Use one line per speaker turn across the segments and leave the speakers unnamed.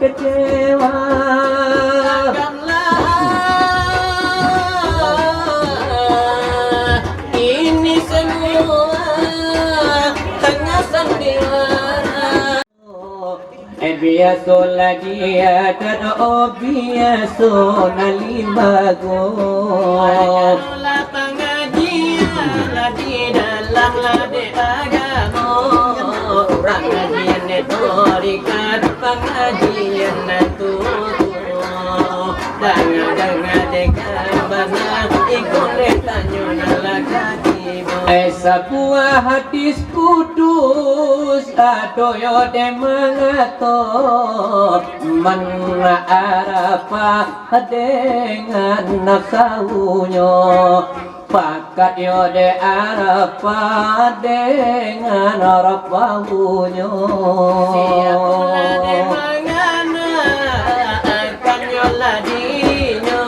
kecewa.
Ini semua hanya sandiwara.
Biasa lagi ada biasa nalimago.
Janganlah pengajian di dalam lade agama. Pengajian itu rikat pengajian itu. Dengar dekat benar ikut tanya nalakati.
Sebuah hadis kudus adoyo de mengatur man arafa dengan nafsunya pakat yo de arafa dengan rafahunya.
Siaplah de mangana akan yola dirinya.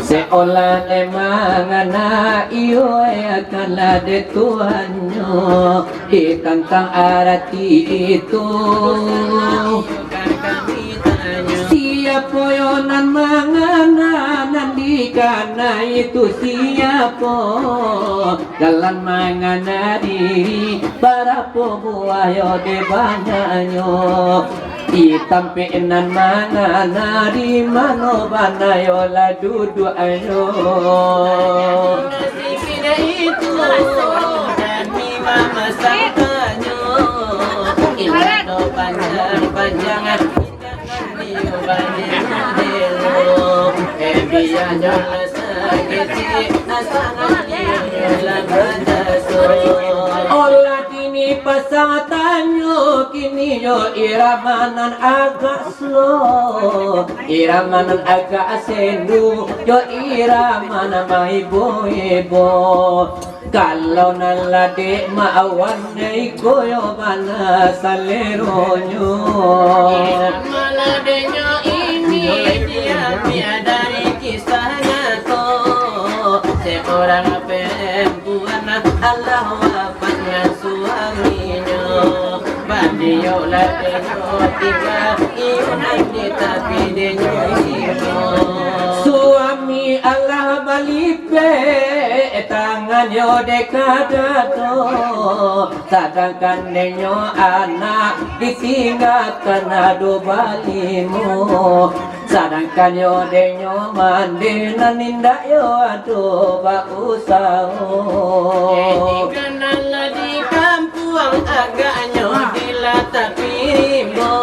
Seolah emangana iyo akanlah de tuannya ditantang arati itu. Siapa yonan mangana nandikana itu siapa dalam mangana diri para buah yo de banyaknya. Itampinan mana nari mano banayo la dudu ayo.
Tidak itu dan mima masakanya. Ini do panjang-panjangan dia banyak delo. Biar jangan sakit nasana dia lagaso.
Olah kini pasangannya kini yo iramanan agak slow, iramanan agak sendu, yo iramanan maibo-ibo. Kalau nalade maawan ay koyo mana saleronyo.
Maladenya ini dia dari kisahnya to. Seorang perempuan Allah wafatnya suaminya. Badiyo ladenya tiga iunan di tapi denyo.
Suami Allah balipe tangan yo dekadato sedangkan nenyo anak ditinggalkan ado balimu sedangkan yo denyo mandi nanindak yo ado bausao.
Kenal di kampung agaknya dilatah pirimo.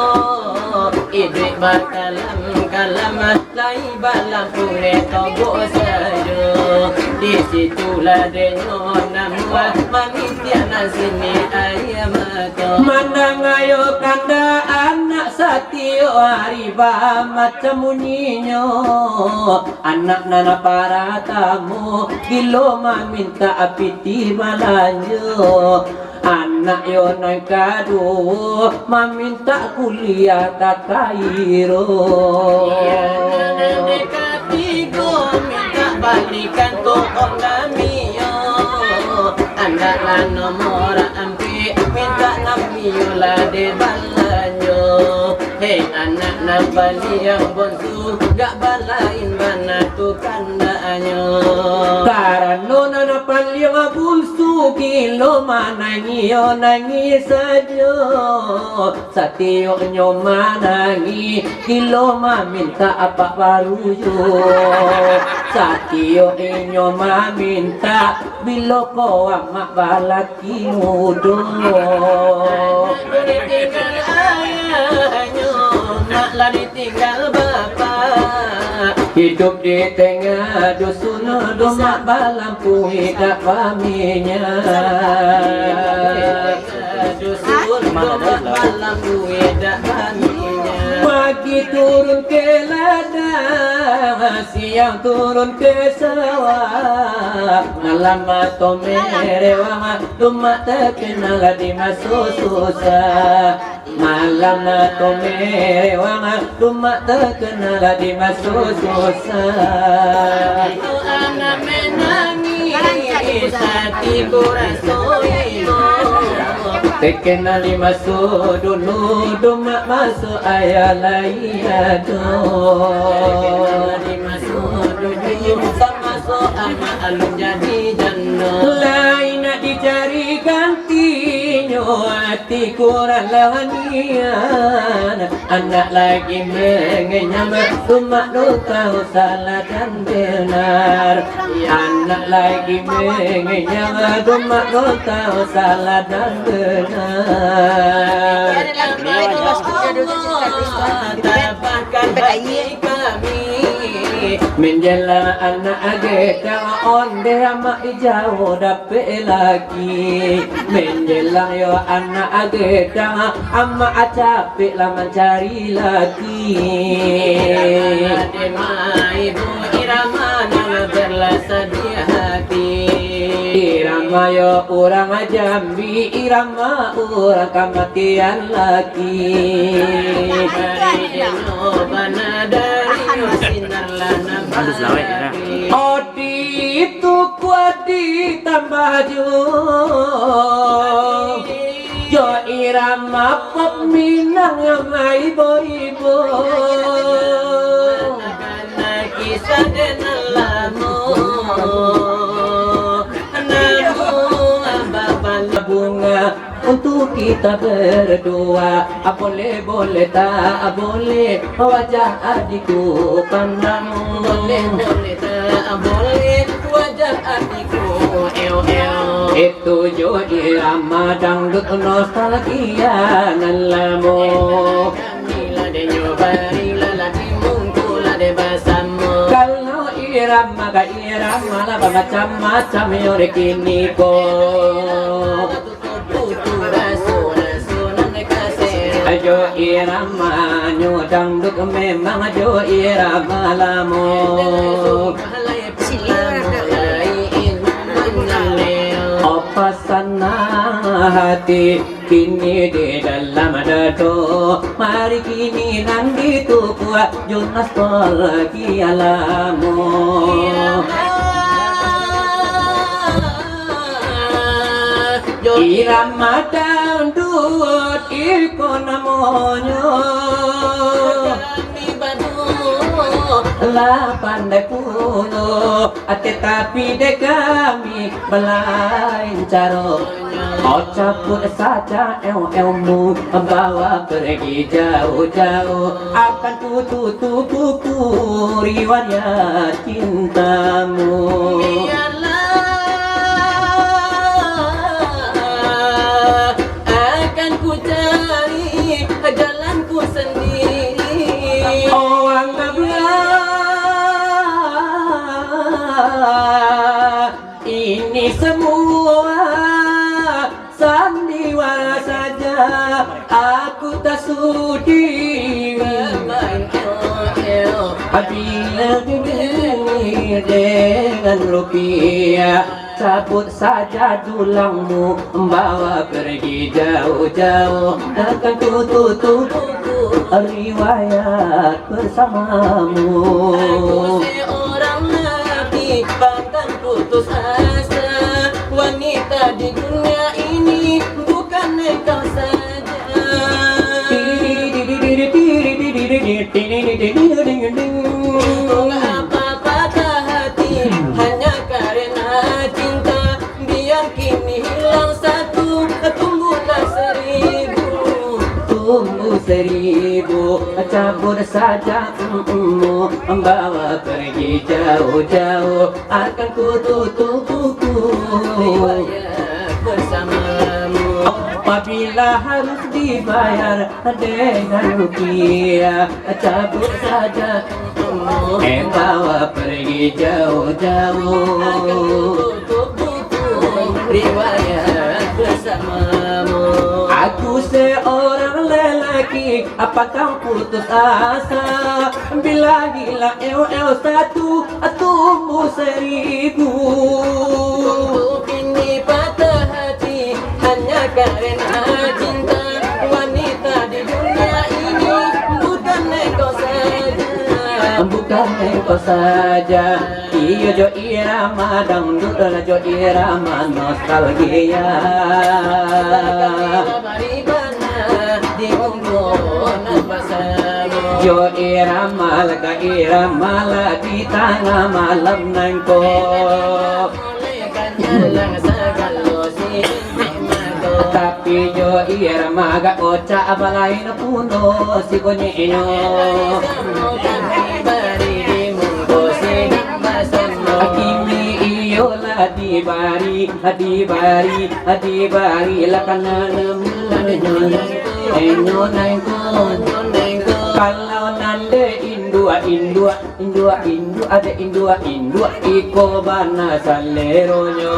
Idrik bakalam kalam lai balam pure tobo sayo. Di situlah denyo nama manitia nasini ayamato. Mandang ayo kanda anak satio hariba macam muninyo. Anak nana para tamu gilo minta apiti malanjo. Anak yo nang kado maminta kuliah tak Kairo. Dekatiku minta balikan toko kami yo. Anak lah nomor ampi minta namiyo lah de balanyo. Hei anak na bali yang bonsu gak balain mana tu kandaanyo. Karano na pali yang bonsu kilo manangi yo nangi sajo. Satio nyo manangi kilo maminta apa baru yo. Satio nyo maminta bilo ko amak balaki mudo. Ditinggal ayahnya maklah ditinggal bapak. Hidup di tengah dusun domak balampu hidup kaminya. Dusun domak balampu hidup kaminya. Pagi turun ke ladang, siang turun ke sawah. Malam atau merewang, domak terkenal di masuk susah. Malam atau merewang, domak terkenal di masuk susah. Itu anak menangis, hati kurasoi.
Tekenali masuk dulu Dumak masuk ayah layado Tekenali masuk dulu masuk ama alun jadi jannah lain nak dicari gantinya hati kurang lanian anak lagi mengenyam Dumak lu tahu salah dan benar anak lagi mengenyam Dumak lu tahu salah dan benar dapatkan bayi kami menjela anak agak on dia mak jauh dapet lagi menjelang yo anak agak amma capek lah mencari lagi adema ibu irama nang berlasa di hati irama yo orang Jambi irama orang kematian lagi dari deno banadari sinar lana odi itu kuat ditambah jo irama pop minang yang ibu-ibu karena kisah dan alamu bunga untuk kita berdua boleh tak boleh wajah adikku pandang boleh tak boleh wajah adikku itu jo irama dangdut nostalgia nalamu kamilah de nyobari lalaki mungkula de basamu kalau irama ga irama lah macam-macam yore kini ko ajo irama nyo dangdut memang ajo irama lamu apa sana hati kini di dalam dado mari kini nanti tu kuat junas lagi alamu irama dangdut iko namonyo lah pandai puno tetapi de kami belain caro cabut saja ilmu membawa pergi jauh-jauh akan tutup buku riwayat cintamu akan ku cari jalanku sendiri oh anggaplah ini semua sandiwara saja aku tak sudi bermain apabila dibeli dengan rupiah cabut saja tulangmu membawa pergi jauh-jauh akan tutup riwayat bersamamu aku seorang nabi bahkan putus asa wanita di dunia ini bukan engkau saja apa patah hati hanya karena cinta biar kini hilang satu tunggulah seribu cabut saja membawa pergi jauh-jauh akan ku tutup buku riwayat bersamamu apabila harus dibayar dengan rupiah cabut saja bawa pergi jauh-jauh akan ku tutup buku riwayat bersamamu aku seorang lelaki apakah putus asa bila gila satu tumbuh seribu untuk ini patah hati hanya karena cinta wanita di dunia ini bukan engkau saja
Iyo jo irama dangdut jo irama nostalgia. Jo irama la di tengah malam nangko. Tapi jo irama ga oca balai na puno si konyo. Akimi iyo la di bari la kanan enyo nangko. Kalau nande indua ada indua iko bana saleronyo.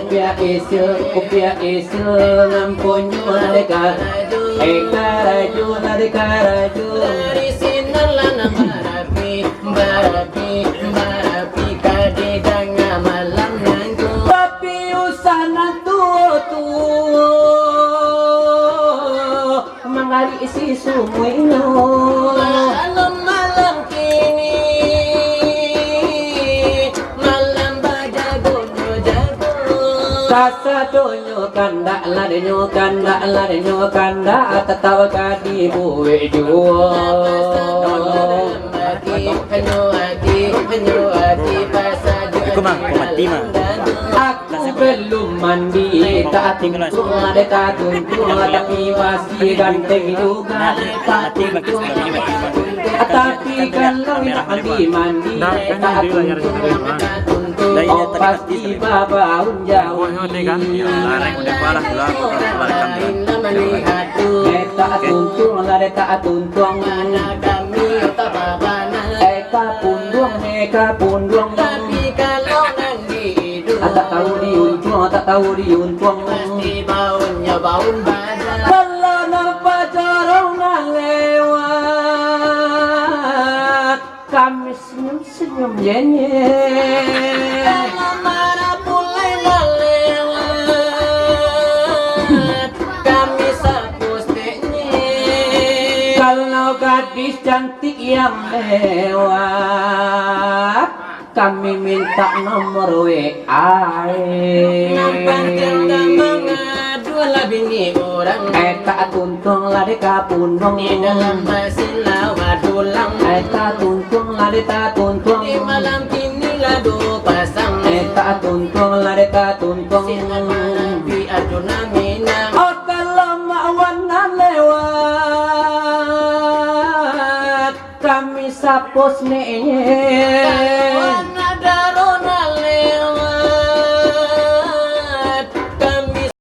Kopia isil ngamponyo adeka raju dari sinalan barapi kadidang malam nangko. Tapi usana tuo mangari isi sumuino. Malam kini malam bajago Sasa donyo kanda tatawa kadi buwe juo. Aku belum mandi, tak tuntung tapi masih ganteng juga. Tapi kalau mandi, tak tuntung, oh pasti babaun jauh. Tak tuntung, Eka punduang. Tapi kalau tak tahu diuntung pasti baun badan. Kalau nampak corong lewat kami senyum nyenyet. Kalau marah mulai lewat kami sapus tenyet. Kalau gadis cantik yang lewat kami minta nomor WA. Nampak kita mengadu lah bini orang. Tak tuntung lah deka punung. Di dalam mesin lawat tulang. Tak tuntung lah deka tuntung. Di malam kini lah do pasang. Tak tuntung lah deka tuntung. Siapa di aduna minang. Oh kalau mawana lewat kami sapos nenye.